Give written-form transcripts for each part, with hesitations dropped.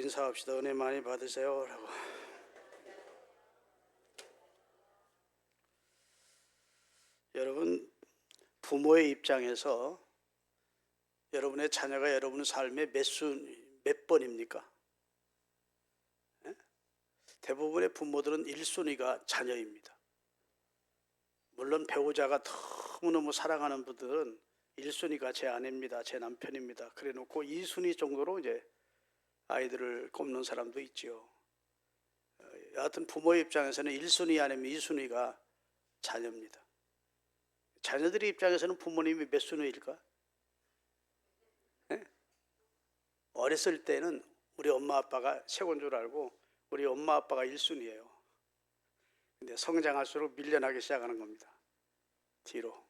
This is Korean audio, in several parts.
인사합시다. 은혜 많이 받으세요 라고. 여러분, 부모의 입장에서 여러분의 자녀가 여러분의 삶의 몇 번입니까? 대부분의 부모들은 1순위가 자녀입니다. 물론 배우자가 너무너무 사랑하는 분들은 1순위가 제 아내입니다, 제 남편입니다, 그래 놓고 2순위 정도로 이제 아이들을 꼽는 사람도 있지요. 여하튼 부모의 입장에서는 1순위 아니면 2순위가 자녀입니다. 자녀들의 입장에서는 부모님이 몇 순위일까? 어렸을 때는 우리 엄마 아빠가 최고인 줄 알고 우리 엄마 아빠가 1순위예요. 근데 성장할수록 밀려나기 시작하는 겁니다. 뒤로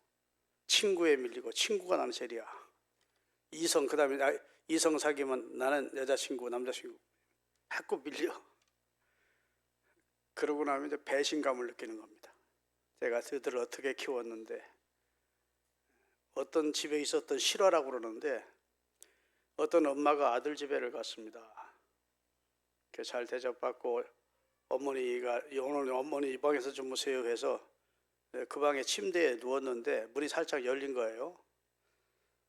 친구에 밀리고, 친구가 나는 제일이야. 이성, 그 다음에 이성 사귀면 나는 여자친구, 남자친구, 자꾸 밀려. 그러고 나면 이제 배신감을 느끼는 겁니다. 제가 저들을 어떻게 키웠는데, 어떤 집에 있었던 실화라고 그러는데, 어떤 엄마가 아들 집에를 갔습니다. 잘 대접받고 어머니가 오늘 어머니 이 방에서 주무세요 해서 그 방에 침대에 누웠는데 문이 살짝 열린 거예요.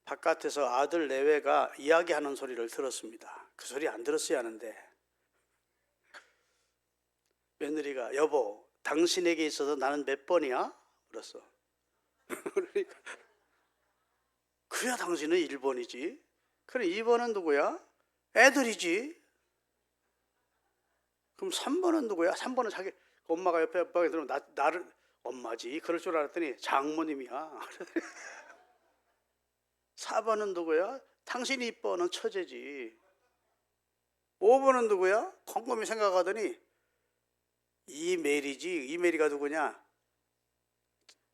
바깥에서 아들 내외가 이야기하는 소리를 들었습니다. 그 소리 안 들었어야 하는데 며느리가 여보, 당신에게 있어서 나는 몇 번이야? 물었어. 그러니까 그야 당신은 1번이지. 그래 2번은 누구야? 애들이지. 그럼 3번은 누구야? 3번은 자기 엄마가 옆에 방에 들어오면 나를 엄마지. 그럴 줄 알았더니 장모님이야. 4번은 누구야? 당신이 이뻐는 처제지. 5번은 누구야? 곰곰이 생각하더니 이메리지. 이메리가 누구냐?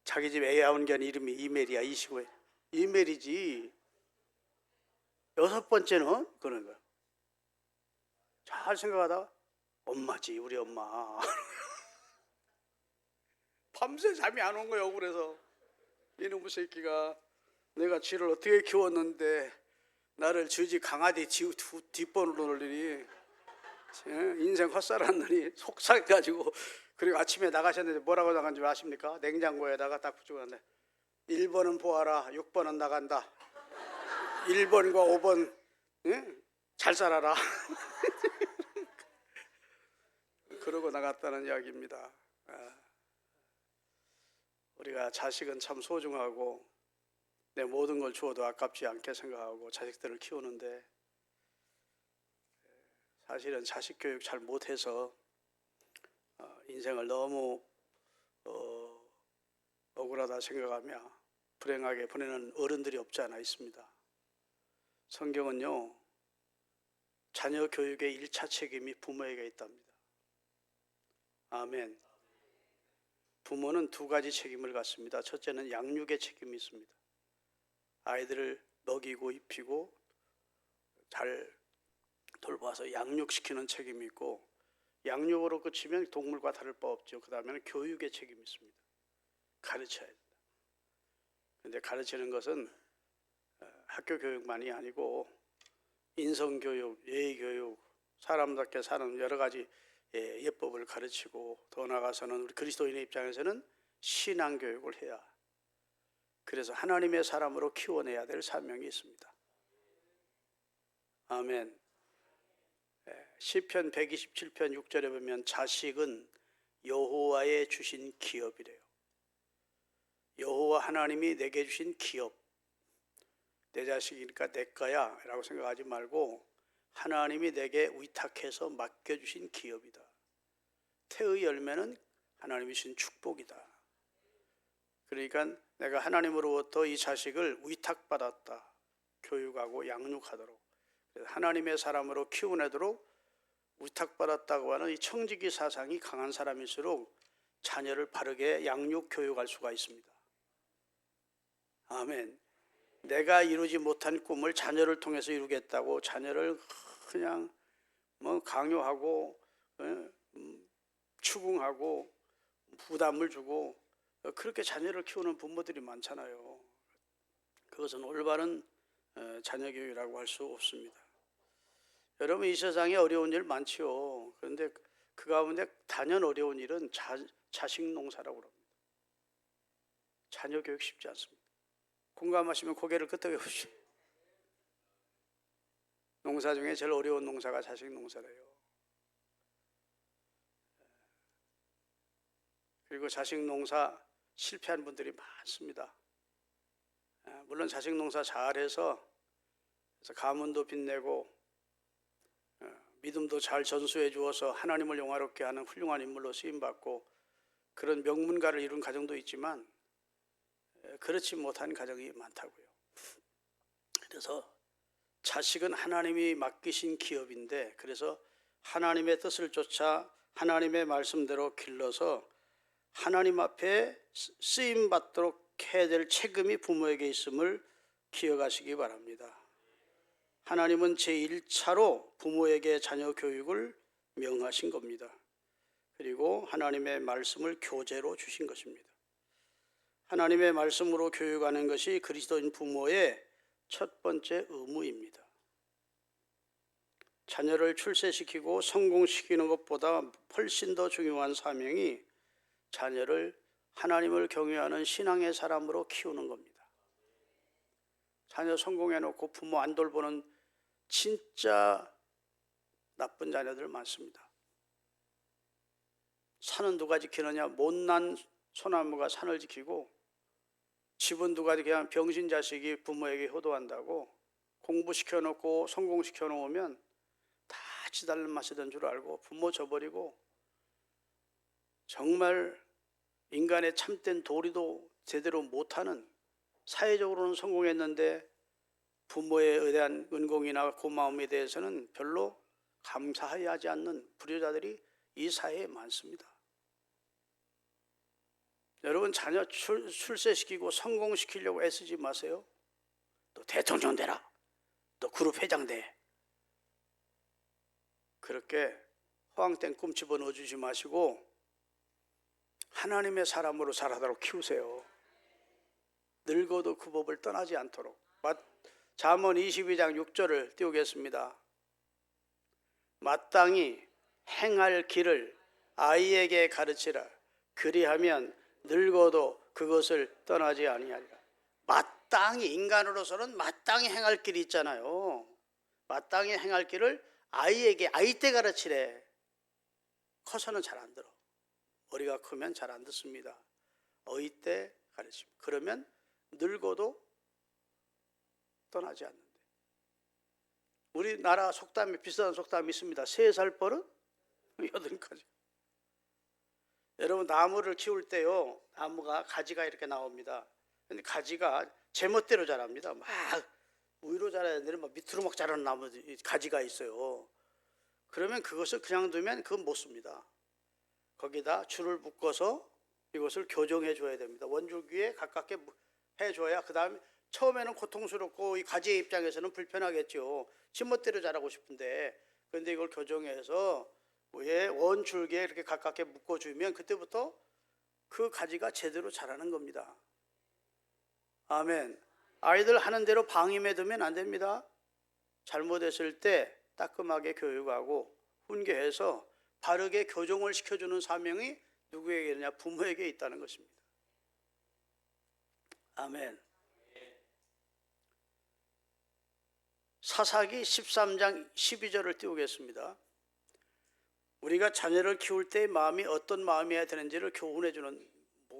자기 집 애 아운견 이름이 이메리야. 이시고에 이메리지. 6번째는 그런 거야. 잘 생각하다가 엄마지, 우리 엄마. 밤새 잠이 안 온 거예요. 그래서 이놈의 새끼가 내가 쥐를 어떻게 키웠는데 나를 저지 강아지 뒷번으로 놀리니 인생 헛살았느니 속상해가지고. 그리고 아침에 나가셨는데 뭐라고 나간 줄 아십니까? 냉장고에다가 딱 붙이고 갔는데 1번은 보아라, 6번은 나간다. 1번과 5번 잘 살아라. 그러고 나갔다는 이야기입니다. 우리가 자식은 참 소중하고 내 모든 걸 주어도 아깝지 않게 생각하고 자식들을 키우는데 사실은 자식 교육 잘 못해서 인생을 너무 억울하다 생각하며 불행하게 보내는 어른들이 없지 않아 있습니다. 성경은요, 자녀 교육의 1차 책임이 부모에게 있답니다. 아멘. 부모는 2가지 책임을 갖습니다. 첫째는 양육의 책임이 있습니다. 아이들을 먹이고 입히고 잘 돌봐서 양육시키는 책임이 있고, 양육으로 그치면 동물과 다를 바 없죠. 그 다음에는 교육의 책임이 있습니다. 가르쳐야 된다. 그런데 가르치는 것은 학교 교육만이 아니고 인성교육, 예의교육, 사람답게 사는 여러 가지 예법을 가르치고, 더 나아가서는 우리 그리스도인의 입장에서는 신앙교육을 해야, 그래서 하나님의 사람으로 키워내야 될 사명이 있습니다. 아멘. 시편 127편 6절에 보면 자식은 여호와의 주신 기업이래요. 여호와 하나님이 내게 주신 기업. 내 자식이니까 내 거야 라고 생각하지 말고 하나님이 내게 위탁해서 맡겨주신 기업이다. 태의 열매는 하나님이 주신 축복이다. 그러니까 내가 하나님으로부터 이 자식을 위탁받았다. 교육하고 양육하도록, 하나님의 사람으로 키워내도록 위탁받았다고 하는 이 청지기 사상이 강한 사람일수록 자녀를 바르게 양육, 교육할 수가 있습니다. 아멘. 내가 이루지 못한 꿈을 자녀를 통해서 이루겠다고 자녀를 그냥 강요하고 추궁하고 부담을 주고 그렇게 자녀를 키우는 부모들이 많잖아요. 그것은 올바른 자녀 교육이라고 할 수 없습니다. 여러분, 이 세상에 어려운 일 많지요. 그런데 그 가운데 단연 어려운 일은 자식 농사라고 합니다. 자녀 교육 쉽지 않습니다. 공감하시면 고개를 끄덕여 보시오. 농사 중에 제일 어려운 농사가 자식 농사래요. 그리고 자식 농사 실패한 분들이 많습니다. 물론 자식 농사 잘해서 가문도 빛내고 믿음도 잘 전수해 주어서 하나님을 영화롭게 하는 훌륭한 인물로 쓰임받고 그런 명문가를 이룬 가정도 있지만 그렇지 못한 가정이 많다고요. 그래서 자식은 하나님이 맡기신 기업인데, 그래서 하나님의 뜻을 쫓아 하나님의 말씀대로 길러서 하나님 앞에 쓰임받도록 해야 될 책임이 부모에게 있음을 기억하시기 바랍니다. 하나님은 제1차로 부모에게 자녀 교육을 명하신 겁니다. 그리고 하나님의 말씀을 교재로 주신 것입니다. 하나님의 말씀으로 교육하는 것이 그리스도인 부모의 첫 번째 의무입니다. 자녀를 출세시키고 성공시키는 것보다 훨씬 더 중요한 사명이 자녀를 하나님을 경외하는 신앙의 사람으로 키우는 겁니다. 자녀 성공해놓고 부모 안 돌보는 진짜 나쁜 자녀들 많습니다. 산은 누가 지키느냐? 못난 소나무가 산을 지키고, 집은 누가 그냥 병신 자식이 부모에게 효도한다고 공부시켜놓고 성공시켜놓으면 다 지달는 맛이던 줄 알고 부모 저버리고 정말 인간의 참된 도리도 제대로 못하는, 사회적으로는 성공했는데 부모에 대한 은공이나 고마움에 대해서는 별로 감사하지 않는 불효자들이 이 사회에 많습니다. 여러분, 자녀 출세시키고 성공시키려고 애쓰지 마세요. 너 대통령 되라, 너 그룹 회장 돼. 그렇게 허황된 꿈 집어넣어 주지 마시고 하나님의 사람으로 자라도록 키우세요. 늙어도 그 법을 떠나지 않도록. 잠언 22장 6절을 띄우겠습니다. 마땅히 행할 길을 아이에게 가르치라. 그리하면 늙어도 그것을 떠나지 아니하리라. 마땅히, 인간으로서는 마땅히 행할 길이 있잖아요. 마땅히 행할 길을 아이에게, 아이 때 가르치래. 커서는 잘 안 들어. 머리가 크면 잘 안 듣습니다. 어이 때 가르칩니다. 그러면 늙어도 떠나지 않는데. 우리나라 속담에 비슷한 속담이 있습니다. 3살 버릇 8가지. 여러분, 나무를 키울 때요, 나무가 가지가 이렇게 나옵니다. 근데 가지가 제멋대로 자랍니다. 막 위로 자라야 되는데 막 밑으로 막 자라는 나무 가지가 있어요. 그러면 그것을 그냥 두면 그건 못 씁니다. 거기다 줄을 묶어서 이것을 교정해 줘야 됩니다. 원줄기에 가깝게 해줘야, 그 다음에 처음에는 고통스럽고 이 가지의 입장에서는 불편하겠죠. 지멋대로 자라고 싶은데, 그런데 이걸 교정해서 위에 원줄기에 이렇게 가깝게 묶어주면 그때부터 그 가지가 제대로 자라는 겁니다. 아멘. 아이들 하는 대로 방임해 두면 안 됩니다. 잘못했을 때 따끔하게 교육하고 훈계해서 바르게 교정을 시켜주는 사명이 누구에게 있느냐? 부모에게 있다는 것입니다. 아멘. 사사기 13장 12절을 띄우겠습니다. 우리가 자녀를 키울 때 마음이 어떤 마음이어야 되는지를 교훈해 주는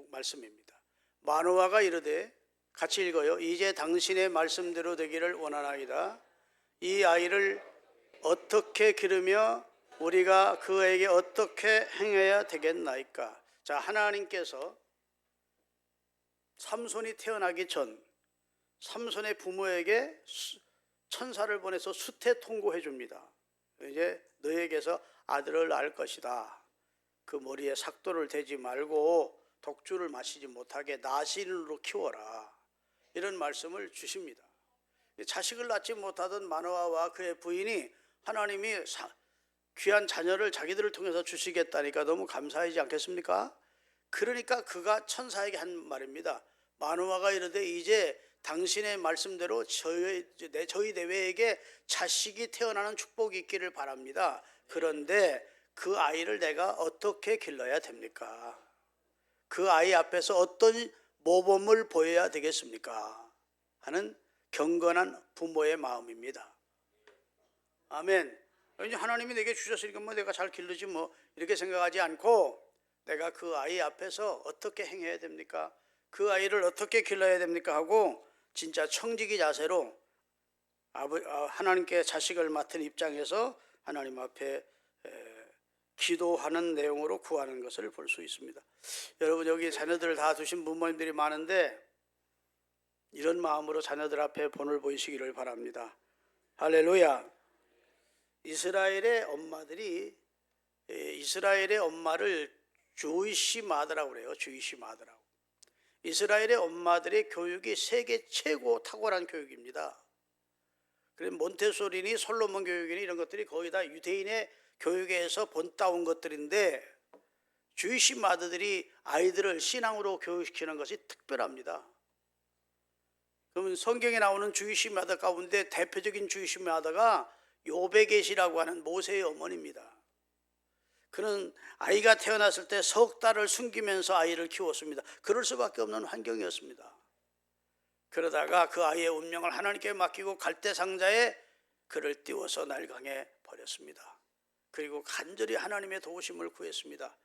말씀입니다. 마노아가 이르되, 같이 읽어요. 이제 당신의 말씀대로 되기를 원하나이다. 이 아이를 어떻게 기르며 우리가 그에게 어떻게 행해야 되겠나이까? 자, 하나님께서 삼손이 태어나기 전 삼손의 부모에게 천사를 보내서 수태 통고해 줍니다. 이제 너에게서 아들을 낳을 것이다. 그 머리에 삭도를 대지 말고 독주를 마시지 못하게 나신으로 키워라. 이런 말씀을 주십니다. 자식을 낳지 못하던 마노아와 그의 부인이 하나님이 귀한 자녀를 자기들을 통해서 주시겠다니까 너무 감사하지 않겠습니까? 그러니까 그가 천사에게 한 말입니다. 마노아가 이르되, 이제 당신의 말씀대로 저희 내외에게 자식이 태어나는 축복이 있기를 바랍니다. 그런데 그 아이를 내가 어떻게 길러야 됩니까? 그 아이 앞에서 어떤 모범을 보여야 되겠습니까? 하는 경건한 부모의 마음입니다. 아멘. 하나님이 내게 주셨으니까 뭐 내가 잘 기르지 뭐 이렇게 생각하지 않고 내가 그 아이 앞에서 어떻게 행해야 됩니까? 그 아이를 어떻게 길러야 됩니까? 하고 진짜 청지기 자세로 하나님께 자식을 맡은 입장에서 하나님 앞에 기도하는 내용으로 구하는 것을 볼 수 있습니다. 여러분, 여기 자녀들을 다 두신 부모님들이 많은데 이런 마음으로 자녀들 앞에 본을 보이시기를 바랍니다. 할렐루야. 이스라엘의 엄마를 주이시 마더라고 그래요. 주이시 마더라고. 이스라엘의 엄마들의 교육이 세계 최고 탁월한 교육입니다. 그래서 몬테소리니 솔로몬 교육이니 이런 것들이 거의 다 유대인의 교육에서 본따온 것들인데 주이시 마더들이 아이들을 신앙으로 교육시키는 것이 특별합니다. 그러면 성경에 나오는 주이시 마더 가운데 대표적인 주이시 마더가 요베겟이라고 하는 모세의 어머니입니다. 그는 아이가 태어났을 때 석 달을 숨기면서 아이를 키웠습니다. 그럴 수밖에 없는 환경이었습니다. 그러다가 그 아이의 운명을 하나님께 맡기고 갈대 상자에 그를 띄워서 날강에 버렸습니다. 그리고 간절히 하나님의 도우심을 구했습니다.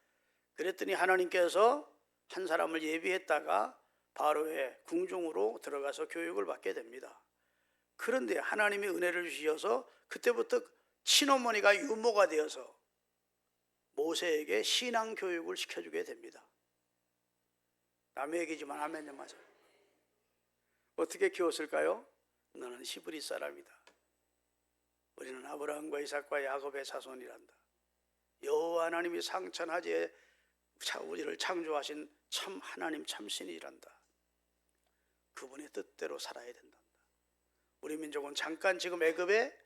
그랬더니 하나님께서 한 사람을 예비했다가 바로의 궁중으로 들어가서 교육을 받게 됩니다. 그런데 하나님이 은혜를 주셔서 그때부터 친어머니가 유모가 되어서 모세에게 신앙 교육을 시켜주게 됩니다. 남의 얘기지만 아멘요 맞아요. 어떻게 키웠을까요? 너는 히브리 사람이다. 우리는 아브라함과 이삭과 야곱의 자손이란다. 여호와 하나님이 상천하지에 우리를 창조하신 참 하나님 참 신이란다. 그분의 뜻대로 살아야 된단다. 우리 민족은 잠깐 지금 애굽에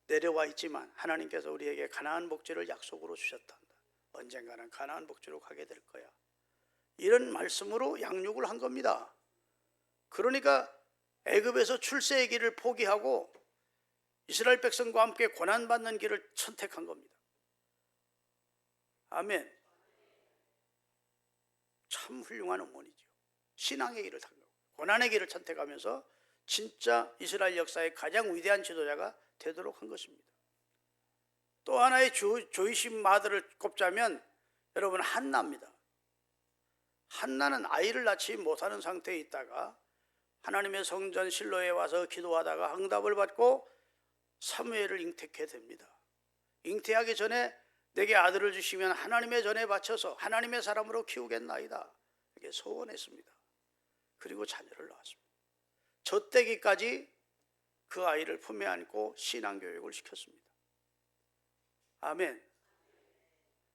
내려와 있지만 하나님께서 우리에게 가나안 복지를 약속으로 주셨단다. 언젠가는 가나안 복지로 가게 될 거야. 이런 말씀으로 양육을 한 겁니다. 그러니까 애굽에서 출세의 길을 포기하고 이스라엘 백성과 함께 고난받는 길을 선택한 겁니다. 아멘. 참 훌륭한 어머니죠. 신앙의 길을 탄 거고 고난의 길을 선택하면서 진짜 이스라엘 역사의 가장 위대한 지도자가 되도록 한 것입니다. 또 하나의 조이신 마더를 꼽자면 여러분 한나입니다. 한나는 아이를 낳지 못하는 상태에 있다가 하나님의 성전 실로에 와서 기도하다가 응답을 받고 사무엘을 잉태케 됩니다. 잉태하기 전에 내게 아들을 주시면 하나님의 전에 바쳐서 하나님의 사람으로 키우겠나이다 이렇게 소원했습니다. 그리고 자녀를 낳았습니다. 젖대기까지 그 아이를 품에 안고 신앙교육을 시켰습니다. 아멘.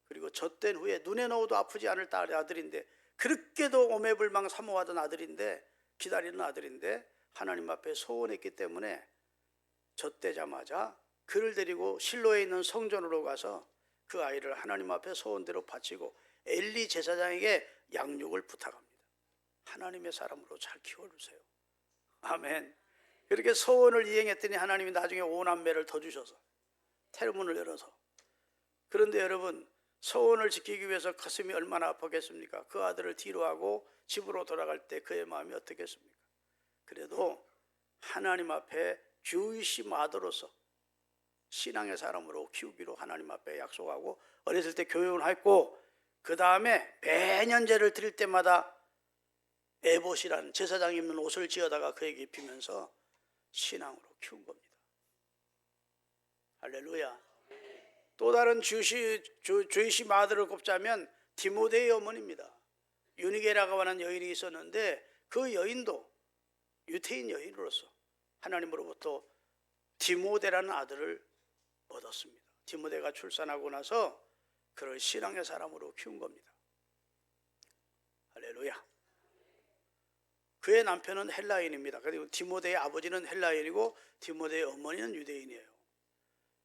그리고 젖된 후에 눈에 넣어도 아프지 않을 아들인데 그렇게도 오매불망 사모하던 아들인데 기다리는 아들인데 하나님 앞에 소원했기 때문에 젖대자마자 그를 데리고 실로에 있는 성전으로 가서 그 아이를 하나님 앞에 소원대로 바치고 엘리 제사장에게 양육을 부탁합니다. 하나님의 사람으로 잘 키워주세요. 아멘. 그렇게 소원을 이행했더니 하나님이 나중에 5남매를 더 주셔서 태문을 열어서. 그런데 여러분 소원을 지키기 위해서 가슴이 얼마나 아팠겠습니까? 그 아들을 뒤로하고 집으로 돌아갈 때 그의 마음이 어떻겠습니까? 그래도 하나님 앞에 주이시 마더로서 신앙의 사람으로 키우기로 하나님 앞에 약속하고 어렸을 때 교육을 했고 그 다음에 매년 제를 드릴 때마다 에봇이라는 제사장이 입는 옷을 지어다가 그에게 입히면서 신앙으로 키운 겁니다. 할렐루야. 또 다른 주이시 마더를 꼽자면 디모데의 어머니입니다. 유니게라고 하는 여인이 있었는데 그 여인도 유태인 여인으로서 하나님으로부터 디모데라는 아들을 얻었습니다. 디모데가 출산하고 나서 그를 신앙의 사람으로 키운 겁니다. 할렐루야. 그의 남편은 헬라인입니다. 그리고 디모데의 아버지는 헬라인이고 디모데의 어머니는 유대인이에요.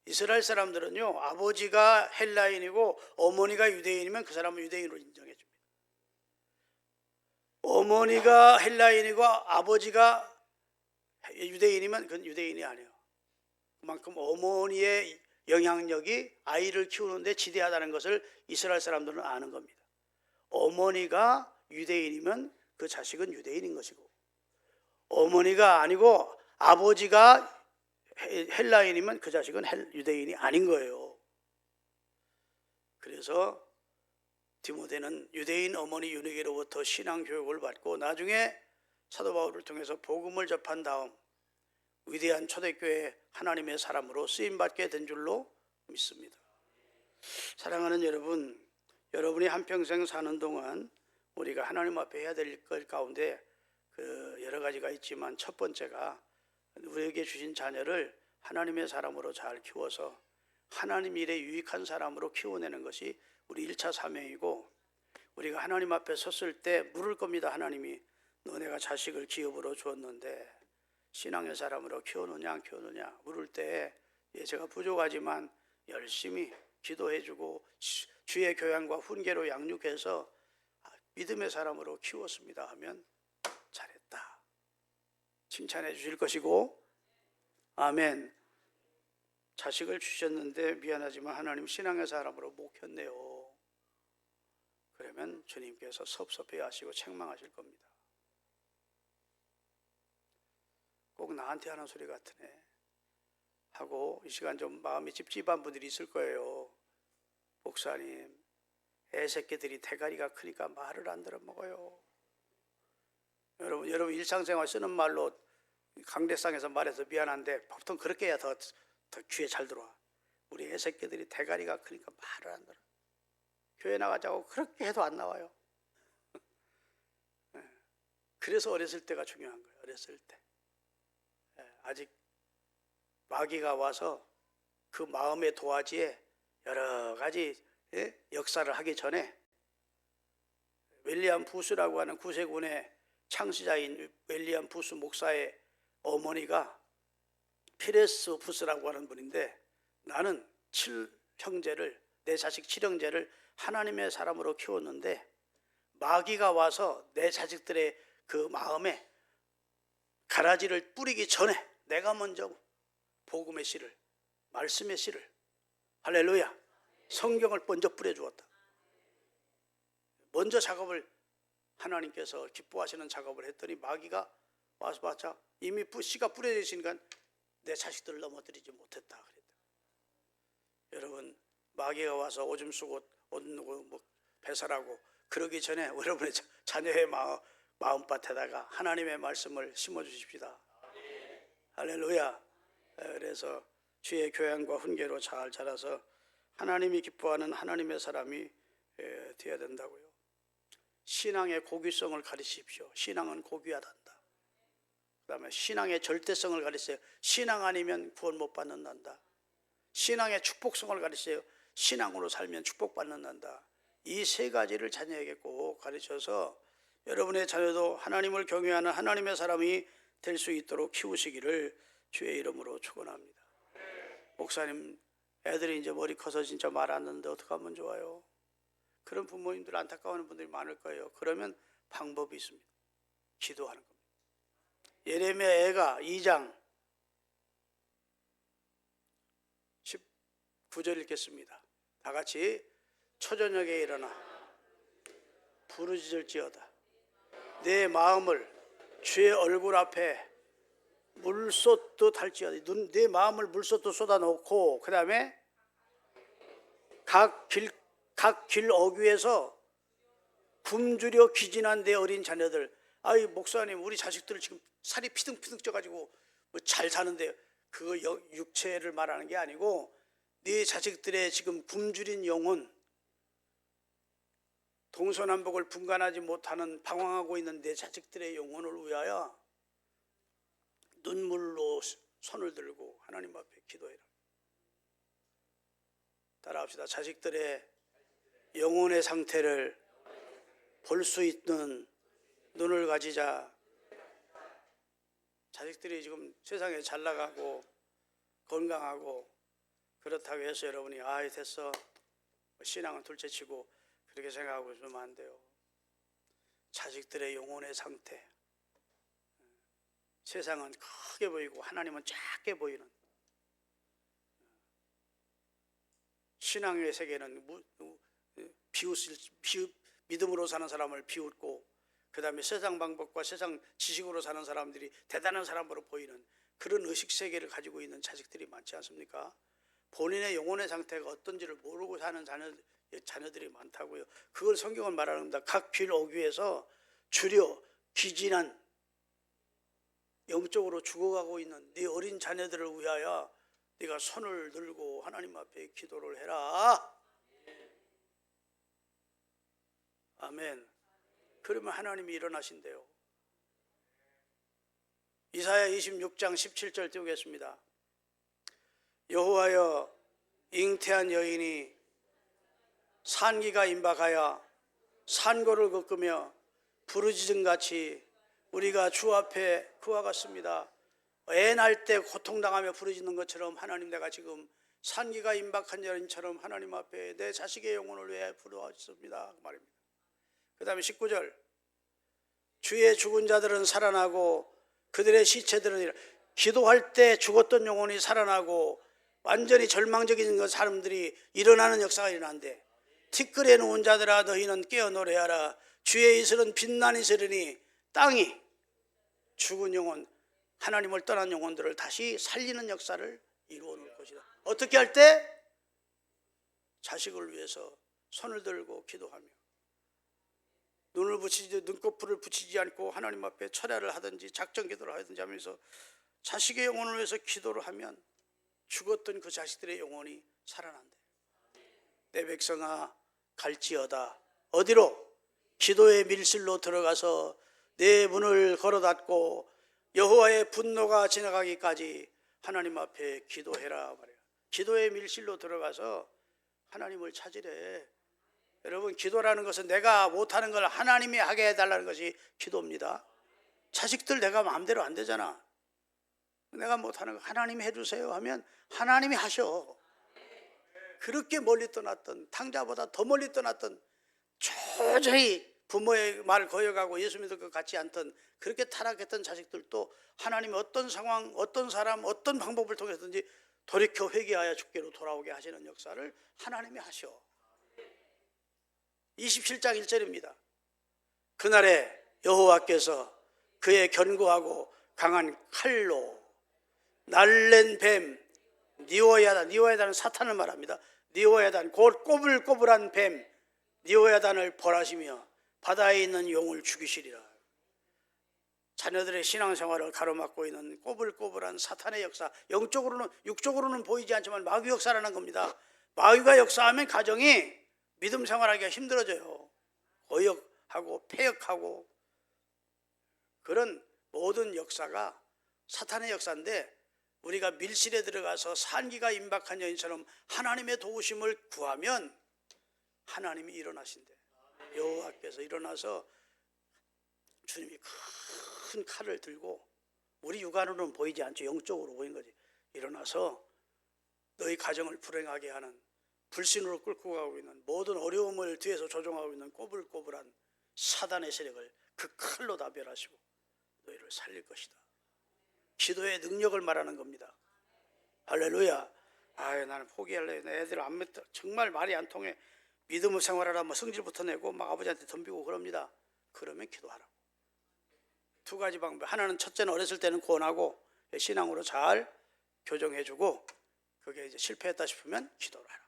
이스라엘 사람들은요 아버지가 헬라인이고 어머니가 유대인이면 그 사람은 유대인으로 인정해 줍니다. 어머니가 헬라인이고 아버지가 유대인이면 그건 유대인이 아니에요. 그만큼 어머니의 영향력이 아이를 키우는데 지대하다는 것을 이스라엘 사람들은 아는 겁니다. 어머니가 유대인이면 그 자식은 유대인인 것이고, 어머니가 아니고 아버지가 헬라인이면 그 자식은 유대인이 아닌 거예요. 그래서 디모데는 유대인 어머니 유니게로부터 신앙 교육을 받고 나중에 사도 바울을 통해서 복음을 접한 다음 위대한 초대교회 하나님의 사람으로 쓰임받게 된 줄로 믿습니다. 사랑하는 여러분, 여러분이 한평생 사는 동안 우리가 하나님 앞에 해야 될 것 가운데 여러 가지가 있지만 첫 번째가 우리에게 주신 자녀를 하나님의 사람으로 잘 키워서 하나님 일에 유익한 사람으로 키워내는 것이 우리 1차 사명이고, 우리가 하나님 앞에 섰을 때 물을 겁니다. 하나님이 너네가 자식을 기업으로 주었는데 신앙의 사람으로 키워놓냐 안 키워놓냐 물을 때 제가 부족하지만 열심히 기도해주고 주의 교양과 훈계로 양육해서 믿음의 사람으로 키웠습니다 하면 잘했다 칭찬해 주실 것이고, 아멘. 자식을 주셨는데 미안하지만 하나님 신앙의 사람으로 못 켰네요. 그러면 주님께서 섭섭해 하시고 책망하실 겁니다. 꼭 나한테 하는 소리 같으네 하고 이 시간 좀 마음이 찝찝한 분들이 있을 거예요. 목사님, 애새끼들이 대가리가 크니까 말을 안 들어먹어요. 여러분 일상생활 쓰는 말로 강대상에서 말해서 미안한데 보통 그렇게 해야 더 귀에 잘 들어와. 우리 애새끼들이 대가리가 크니까 말을 안 들어. 교회 나가자고 그렇게 해도 안 나와요. 그래서 어렸을 때가 중요한 거예요. 어렸을 때 아직 마귀가 와서 그 마음의 도화지에 여러 가지 역사를 하기 전에 윌리엄 부스라고 하는 구세군의 창시자인 윌리엄 부스 목사의 어머니가 피레스 부스라고 하는 분인데, 나는 7형제를 내 자식 7형제를 하나님의 사람으로 키웠는데 마귀가 와서 내 자식들의 그 마음에 가라지를 뿌리기 전에 내가 먼저 복음의 씨를, 말씀의 씨를, 할렐루야, 성경을 먼저 뿌려주었다. 먼저 작업을 하나님께서 기뻐하시는 작업을 했더니 마귀가 와서 봤자 이미 씨가 뿌려져 있으니까 내 자식들을 넘어뜨리지 못했다 그랬다. 여러분, 마귀가 와서 오줌 쓰고 옷 누고 뭐 배설하고 그러기 전에 여러분의 자녀의 마음밭에다가 하나님의 말씀을 심어 주십시다. 할렐루야. 그래서 주의 교양과 훈계로 잘 자라서 하나님이 기뻐하는 하나님의 사람이 되어야 된다고요. 신앙의 고귀성을 가르치십시오. 신앙은 고귀하단다. 그 다음에 신앙의 절대성을 가르쳐요. 신앙 아니면 구원 못 받는단다. 신앙의 축복성을 가르쳐요. 신앙으로 살면 축복받는단다. 이 세 가지를 자녀에게 꼭 가르쳐서 여러분의 자녀도 하나님을 경외하는 하나님의 사람이 될 수 있도록 키우시기를 주의 이름으로 축원합니다. 목사님, 애들이 이제 머리 커서 진짜 말 안 듣는데 어떻게 하면 좋아요? 그런 부모님들 안타까워하는 분들이 많을 거예요. 그러면 방법이 있습니다. 기도하는 겁니다. 예레미야 애가 2장 19절 읽겠습니다. 다 같이. 초저녁에 일어나 부르짖을지어다. 내 마음을 주의 얼굴 앞에 물쏟듯 할지어다. 내 마음을 물쏟듯 쏟아놓고 그 다음에 각 길 어귀에서 굶주려 기진한 내 어린 자녀들. 아이 목사님, 우리 자식들 지금 살이 피둥피둥 쪄가지고 뭐 잘 사는데 그거 육체를 말하는 게 아니고 네 자식들의 지금 굶주린 영혼, 동서남북을 분간하지 못하는 방황하고 있는 내 자식들의 영혼을 위하여 눈물로 손을 들고 하나님 앞에 기도해라. 따라합시다. 자식들의 영혼의 상태를 볼 수 있는 눈을 가지자. 자식들이 지금 세상에 잘 나가고 건강하고 그렇다고 해서 여러분이 아이 됐어, 신앙은 둘째치고 그렇게 생각하고 있으면 안 돼요. 자식들의 영혼의 상태, 세상은 크게 보이고 하나님은 작게 보이는, 신앙의 세계는 믿음으로 사는 사람을 비웃고, 그 다음에 세상 방법과 세상 지식으로 사는 사람들이 대단한 사람으로 보이는 그런 의식세계를 가지고 있는 자식들이 많지 않습니까? 본인의 영혼의 상태가 어떤지를 모르고 사는 자녀들이 많다고요. 그걸 성경은 말하는 겁니다. 각 길 오기에서 주려 기진한, 영적으로 죽어가고 있는 네 어린 자녀들을 위하여 네가 손을 들고 하나님 앞에 기도를 해라. 아멘. 그러면 하나님이 일어나신대요. 이사야 26장 17절 띄우겠습니다. 여호와여, 잉태한 여인이 산기가 임박하여 산고를 걷으며 부르짖음같이 우리가 주 앞에 그와 같습니다. 애 낳을 때 고통당하며 부르짖는 것처럼 하나님, 내가 지금 산기가 임박한 여인처럼 하나님 앞에 내 자식의 영혼을 위해 부르짖습니다 그 말입니다. 그 다음에 19절, 주의 죽은 자들은 살아나고 그들의 시체들은, 기도할 때 죽었던 영혼이 살아나고 완전히 절망적인 사람들이 일어나는 역사가 일어난대. 티끌에 누운 자들아 너희는 깨어 노래하라. 주의 이슬은 빛나는 이슬이니 땅이 죽은 영혼, 하나님을 떠난 영혼들을 다시 살리는 역사를 이루어 놓을 것이다. 어떻게 할 때? 자식을 위해서 손을 들고 기도하며, 눈꺼풀을 붙이지 않고 하나님 앞에 철야를 하든지 작정 기도를 하든지 하면서 자식의 영혼을 위해서 기도를 하면 죽었던 그 자식들의 영혼이 살아난대. 내 백성아 갈지어다. 어디로? 기도의 밀실로 들어가서 내 문을 걸어 닫고 여호와의 분노가 지나가기까지 하나님 앞에 기도해라 말이야. 기도의 밀실로 들어가서 하나님을 찾으래. 여러분, 기도라는 것은 내가 못하는 걸 하나님이 하게 해달라는 것이 기도입니다. 자식들 내가 마음대로 안 되잖아. 내가 못하는 거 하나님이 해주세요 하면 하나님이 하셔. 그렇게 멀리 떠났던, 탕자보다 더 멀리 떠났던, 도저히 부모의 말을 거역하고 예수 믿을 것 같지 않던, 그렇게 타락했던 자식들도 하나님이 어떤 상황, 어떤 사람, 어떤 방법을 통해서든지 돌이켜 회개하여 주께로 돌아오게 하시는 역사를 하나님이 하셔. 27장 1절입니다. 그날에 여호와께서 그의 견고하고 강한 칼로 날랜 뱀 니오야단은 사탄을 말합니다. 니오야단, 곧 꼬불꼬불한 뱀 니오야단을 벌하시며 바다에 있는 용을 죽이시리라. 자녀들의 신앙생활을 가로막고 있는 꼬불꼬불한 사탄의 역사, 영적으로는, 육적으로는 보이지 않지만 마귀 역사라는 겁니다. 마귀가 역사하면 가정이 믿음 생활하기가 힘들어져요. 거역하고 폐역하고, 그런 모든 역사가 사탄의 역사인데, 우리가 밀실에 들어가서 산기가 임박한 여인처럼 하나님의 도우심을 구하면 하나님이 일어나신대. 여호와께서 일어나서 주님이 큰 칼을 들고, 우리 육안으로는 보이지 않죠. 영적으로 보인 거지. 일어나서 너희 가정을 불행하게 하는, 불신으로 끌고 가고 있는, 모든 어려움을 뒤에서 조종하고 있는 꼬불꼬불한 사단의 세력을 그 칼로 다 멸하시고 너희를 살릴 것이다. 기도의 능력을 말하는 겁니다. 할렐루야. 아유, 나는 포기할래. 내 애들 안 믿다. 정말 말이 안 통해. 믿음을 생활하라, 뭐 성질부터 내고 막 아버지한테 덤비고 그럽니다. 그러면 기도하라고. 두 가지 방법. 하나는, 첫째는 어렸을 때는 권하고 신앙으로 잘 교정해주고, 그게 이제 실패했다 싶으면 기도를 하라.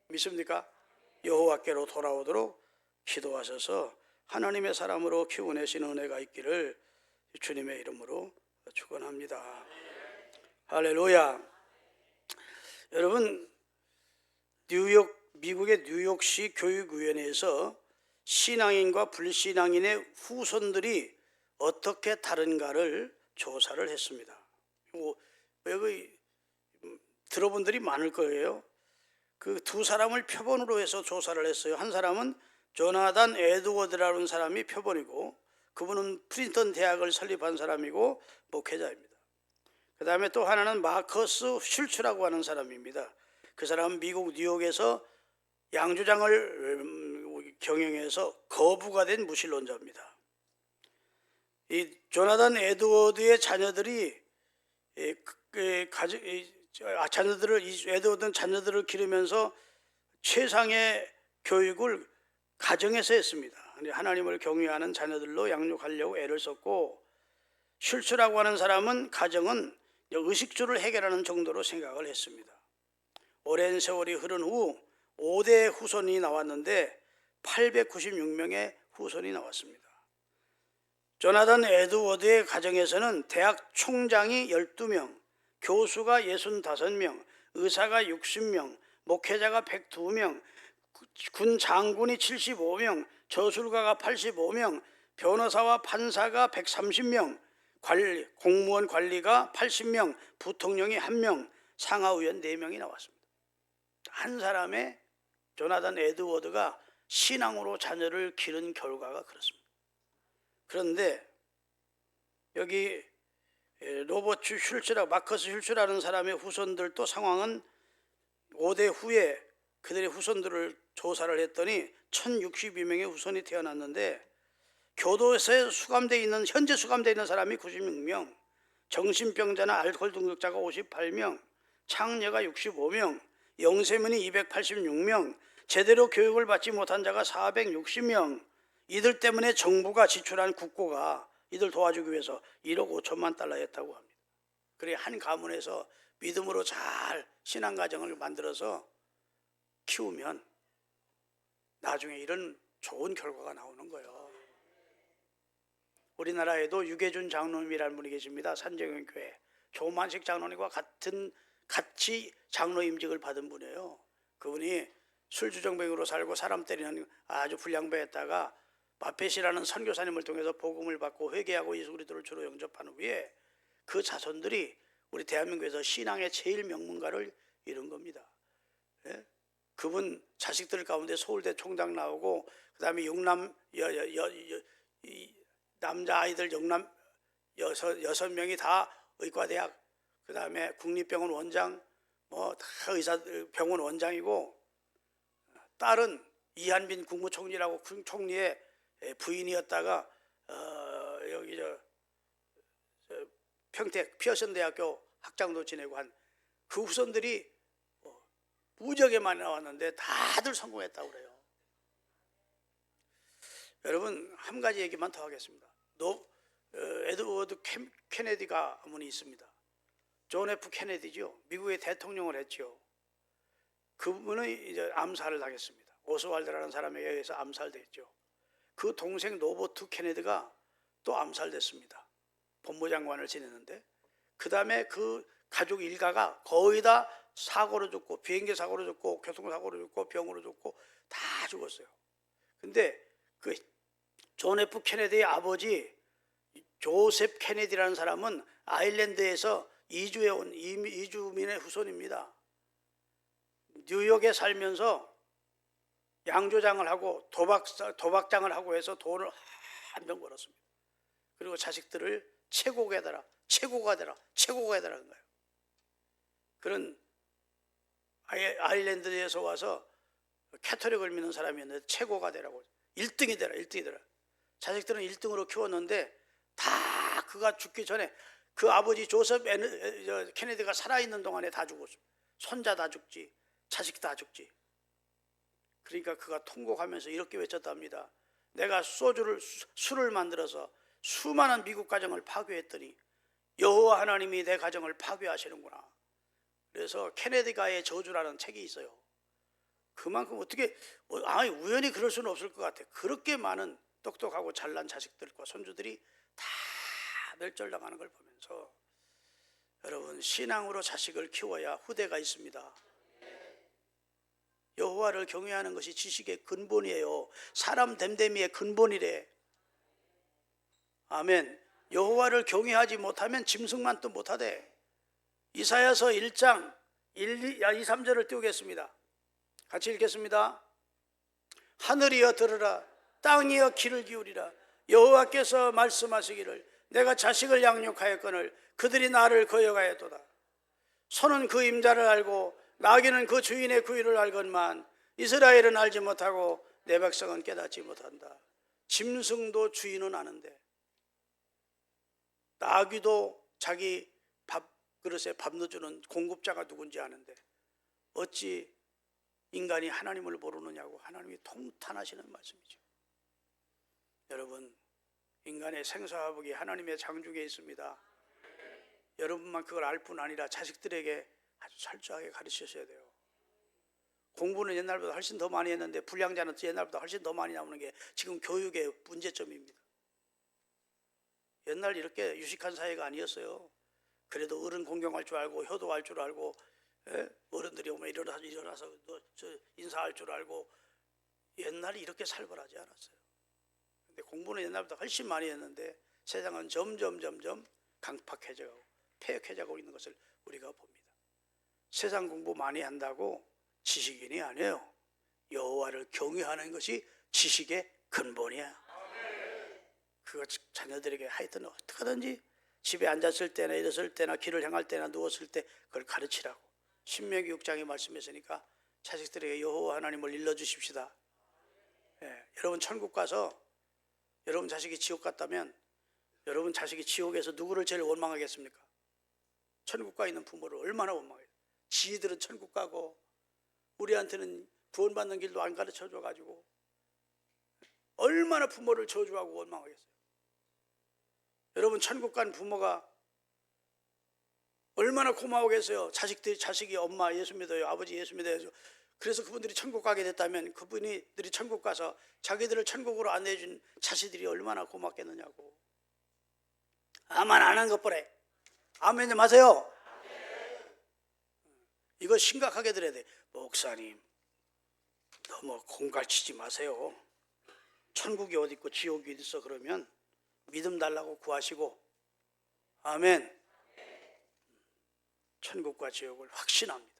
믿습니까? 여호와께로 돌아오도록 기도하셔서 하나님의 사람으로 키워내시는 은혜가 있기를 주님의 이름으로 축원합니다. 할렐루야. 여러분, 미국의 뉴욕시 교육위원회에서 신앙인과 불신앙인의 후손들이 어떻게 다른가를 조사를 했습니다. 여기 들어본 분들이 많을 거예요. 그 두 사람을 표본으로 해서 조사를 했어요. 한 사람은 조나단 에드워드라는 사람이 표본이고, 그분은 프린스턴 대학을 설립한 사람이고 목회자입니다. 그 다음에 또 하나는 마커스 슐츠라고 하는 사람입니다. 그 사람은 미국 뉴욕에서 양조장을 경영해서 거부가 된 무신론자입니다. 이 조나단 에드워드의 자녀들이 에드워드는 자녀들을 기르면서 최상의 교육을 가정에서 했습니다. 하나님을 경외하는 자녀들로 양육하려고 애를 썼고, 슐츠라고 하는 사람은 가정은 의식주를 해결하는 정도로 생각을 했습니다. 오랜 세월이 흐른 후 5대 후손이 나왔는데 896명의 후손이 나왔습니다. 조나단 에드워드의 가정에서는 대학 총장이 12명, 교수가 65명, 의사가 60명, 목회자가 102명, 군 장군이 75명, 저술가가 85명, 변호사와 판사가 130명, 공무원 관리가 80명, 부통령이 1명, 상하의원 4명이 나왔습니다. 한 사람의 조나단 에드워드가 신앙으로 자녀를 기른 결과가 그렇습니다. 그런데 여기 로버트 슐츠라고, 마커스 슐츠라는 사람의 후손들도 상황은 5대 후에 그들의 후손들을 조사를 했더니 1062명의 후손이 태어났는데, 교도소에 현재 수감되어 있는 사람이 96명, 정신병자나 알코올 중독자가 58명, 창녀가 65명, 영세민이 286명, 제대로 교육을 받지 못한 자가 460명, 이들 때문에 정부가 지출한 국고가 이들 도와주기 위해서 1억 5천만 달러였다고 합니다. 그래, 한 가문에서 믿음으로 잘 신앙가정을 만들어서 키우면 나중에 이런 좋은 결과가 나오는 거예요. 우리나라에도 유계준 장로님이라는 분이 계십니다. 산정교회 조만식 장로님과 같이 장로 임직을 받은 분이에요. 그분이 술주정뱅이로 살고 사람 때리는 아주 불량배였다가 마펫이라는 선교사님을 통해서 복음을 받고 회개하고 예수 그리스도를 주로 영접한 후에 그 자손들이 우리 대한민국에서 신앙의 제일 명문가를 이룬 겁니다. 예? 그분 자식들 가운데 서울대 총장 나오고, 그 다음에 남자 아이들 영남 6명이 다 의과대학, 그 다음에 국립병원 원장, 다 병원 원장이고, 딸은 이한빈 국무총리라고 총리의 부인이었다가 여기 평택 피어슨대학교 학장도 지내고 한 그 후손들이 무지하게 많이 나왔는데 다들 성공했다고 그래요. 여러분, 한 가지 얘기만 더 하겠습니다. 에드워드 케네디 가문이 있습니다. 존 F 케네디죠. 미국의 대통령을 했죠. 그분은 이제 암살을 당했습니다. 오스왈드라는 사람에 의해서 암살됐죠. 그 동생 로버트 케네디가 또 암살됐습니다. 법무장관을 지냈는데, 그 다음에 그 가족 일가가 거의 다 사고로 죽고, 비행기 사고로 죽고, 교통사고로 죽고, 병으로 죽고 다 죽었어요. 근데 그 존 F 케네디의 아버지 조셉 케네디라는 사람은 아일랜드에서 이주해 온 이주민의 후손입니다. 뉴욕에 살면서 양조장을 하고 도박장을 하고 해서 돈을 한병 벌었습니다. 그리고 자식들을 최고가 되라 하는 거예요. 그런 아일랜드에서 와서 캐토릭을 믿는 사람이었는데 최고가 되라고, 1등이 되라. 자식들은 1등으로 키웠는데 다 그가 죽기 전에 그 아버지 조셉 케네디가 살아있는 동안에 다 죽었어. 손자 다 죽지, 자식 다 죽지. 그러니까 그가 통곡하면서 이렇게 외쳤답니다. 내가 술을 만들어서 수많은 미국 가정을 파괴했더니 여호와 하나님이 내 가정을 파괴하시는구나. 그래서 케네디가의 저주라는 책이 있어요. 그만큼 어떻게 우연히 그럴 수는 없을 것 같아. 그렇게 많은 똑똑하고 잘난 자식들과 손주들이 다 멸절당하는 걸 보면서, 여러분, 신앙으로 자식을 키워야 후대가 있습니다. 여호와를 경외하는 것이 지식의 근본이에요. 사람 됨됨이의 근본이래. 아멘. 여호와를 경외하지 못하면 짐승만 또 못하대. 이사야서 1장 2, 3절을 띄우겠습니다. 같이 읽겠습니다. 하늘이여 들으라, 땅이여 귀를 기울이라. 여호와께서 말씀하시기를 내가 자식을 양육하였거늘 그들이 나를 거역하였도다. 소는 그 임자를 알고 나귀는 그 주인의 구유를 알건만 이스라엘은 알지 못하고 내 백성은 깨닫지 못한다. 짐승도 주인은 아는데 나귀도 자기 밥그릇에 밥 넣어주는 공급자가 누군지 아는데 어찌 인간이 하나님을 모르느냐고 하나님이 통탄하시는 말씀이죠. 여러분, 인간의 생사화복이 하나님의 장중에 있습니다. 여러분만 그걸 알 뿐 아니라 자식들에게 아주 철저하게 가르치셔야 돼요. 공부는 옛날보다 훨씬 더 많이 했는데 불량자는 옛날보다 훨씬 더 많이 나오는 게 지금 교육의 문제점입니다. 옛날 이렇게 유식한 사회가 아니었어요. 그래도 어른 공경할 줄 알고 효도할 줄 알고, 어른들이 오면 일어나서 인사할 줄 알고, 옛날에 이렇게 살벌하지 않았어요. 근데 공부는 옛날보다 훨씬 많이 했는데 세상은 점점 강팍해져가고 폐역해져가고 있는 것을 우리가 봅니다. 세상 공부 많이 한다고 지식인이 아니에요. 여호와를 경외하는 것이 지식의 근본이야. 그거 자녀들에게 하여튼 어떻게 하든지 집에 앉았을 때나 일었을 때나 길을 향할 때나 누웠을 때 그걸 가르치라고. 신명기 6장에 말씀했으니까 자식들에게 여호와 하나님을 일러주십시다. 여러분 천국 가서 여러분 자식이 지옥 갔다면 여러분 자식이 지옥에서 누구를 제일 원망하겠습니까? 천국 가 있는 부모를 얼마나 원망해요. 지들은 천국 가고 우리한테는 구원받는 길도 안 가르쳐 줘가지고 얼마나 부모를 저주하고 원망하겠어요. 여러분 천국 간 부모가 얼마나 고마우겠어요. 자식이 엄마 예수 믿어요, 아버지 예수 믿어요. 그래서 그분들이 천국 가게 됐다면 그분들이 천국 가서 자기들을 천국으로 안내해 준 자식들이 얼마나 고맙겠느냐고. 아만 안 한 것 보래. 아멘 좀 하세요. 이거 심각하게 들어야 돼. 목사님 너무 공갈치지 마세요. 천국이 어디 있고 지옥이 어디 있어. 그러면 믿음 달라고 구하시고, 아멘. 천국과 지옥을 확신합니다.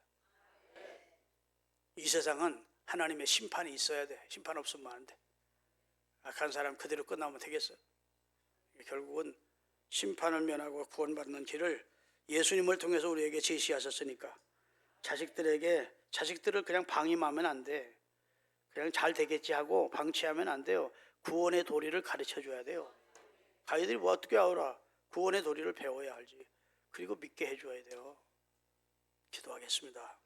이 세상은 하나님의 심판이 있어야 돼. 심판 없으면 안 돼. 악한 사람 그대로 끝나면 되겠어. 결국은 심판을 면하고 구원받는 길을 예수님을 통해서 우리에게 제시하셨으니까 자식들을 그냥 방임하면 안 돼. 그냥 잘 되겠지 하고 방치하면 안 돼요. 구원의 도리를 가르쳐 줘야 돼요. 아이들이 뭐 어떻게 알아? 구원의 도리를 배워야 알지. 그리고 믿게 해줘야 돼요. 기도하겠습니다.